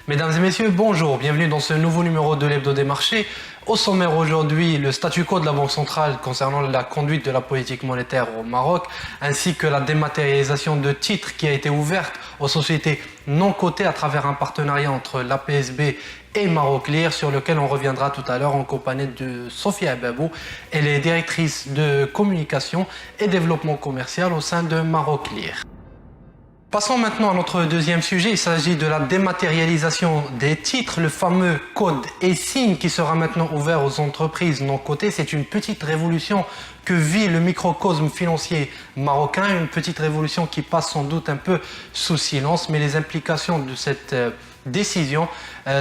Mesdames et messieurs, bonjour, bienvenue dans ce nouveau numéro de l'Hebdo des marchés. Au sommaire aujourd'hui, le statu quo de la Banque centrale concernant la conduite de la politique monétaire au Maroc, ainsi que la dématérialisation de titres qui a été ouverte aux sociétés non cotées à travers un partenariat entre l'APSB et Maroclear, sur lequel on reviendra tout à l'heure en compagnie de Sophia Babou. Elle est directrice de communication et développement commercial au sein de Maroclear. Passons maintenant à notre deuxième sujet. Il s'agit de la dématérialisation des titres, le fameux code eSign qui sera maintenant ouvert aux entreprises non cotées. C'est une petite révolution que vit le microcosme financier marocain, une petite révolution qui passe sans doute un peu sous silence, mais les implications de cette décision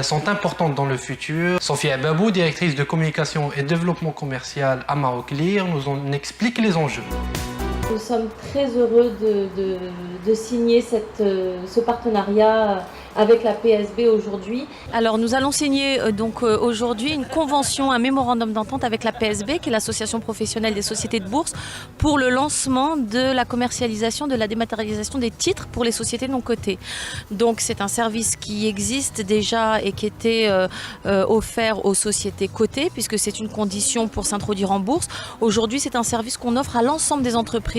sont importantes dans le futur. Sophia Babou, directrice de communication et développement commercial à Maroclear, nous en explique les enjeux. Nous sommes très heureux de signer ce partenariat avec la PSB aujourd'hui. Alors nous allons signer aujourd'hui une convention, un mémorandum d'entente avec la PSB, qui est l'association professionnelle des sociétés de bourse, pour le lancement de la commercialisation, de la dématérialisation des titres pour les sociétés non cotées. Donc c'est un service qui existe déjà et qui était offert aux sociétés cotées, puisque c'est une condition pour s'introduire en bourse. Aujourd'hui, c'est un service qu'on offre à l'ensemble des entreprises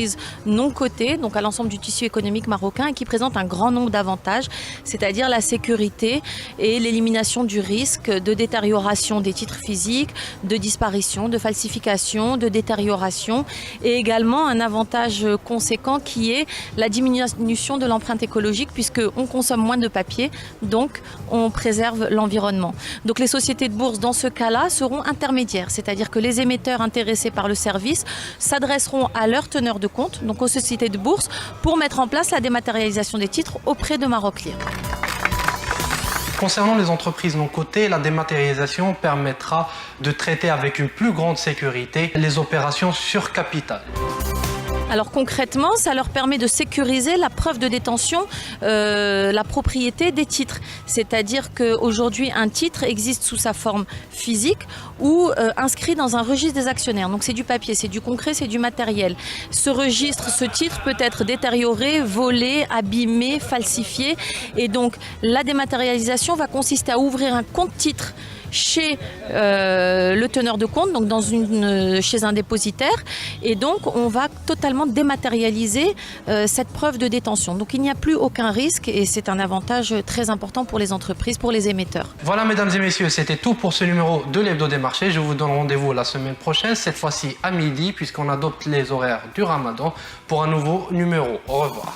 non cotées, donc à l'ensemble du tissu économique marocain, et qui présente un grand nombre d'avantages, c'est-à-dire la sécurité et l'élimination du risque de détérioration des titres physiques, de disparition, de falsification, de détérioration, et également un avantage conséquent qui est la diminution de l'empreinte écologique, puisqu'on consomme moins de papier, donc on préserve l'environnement. Donc les sociétés de bourse dans ce cas-là seront intermédiaires, c'est-à-dire que les émetteurs intéressés par le service s'adresseront à leur teneur de compte, donc aux sociétés de bourse, pour mettre en place la dématérialisation des titres auprès de Maroclear. Concernant les entreprises non cotées, la dématérialisation permettra de traiter avec une plus grande sécurité les opérations sur capital. Alors concrètement, ça leur permet de sécuriser la preuve de détention, la propriété des titres. C'est-à-dire qu'aujourd'hui, un titre existe sous sa forme physique ou inscrit dans un registre des actionnaires. Donc c'est du papier, c'est du concret, c'est du matériel. Ce registre, ce titre peut être détérioré, volé, abîmé, falsifié. Et donc la dématérialisation va consister à ouvrir un compte titre chez le teneur de compte, donc chez un dépositaire, et donc on va totalement dématérialiser cette preuve de détention. Donc il n'y a plus aucun risque et c'est un avantage très important pour les entreprises, pour les émetteurs. Voilà mesdames et messieurs, c'était tout pour ce numéro de l'Hebdo des marchés. Je vous donne rendez-vous la semaine prochaine, cette fois-ci à midi, puisqu'on adopte les horaires du Ramadan pour un nouveau numéro. Au revoir.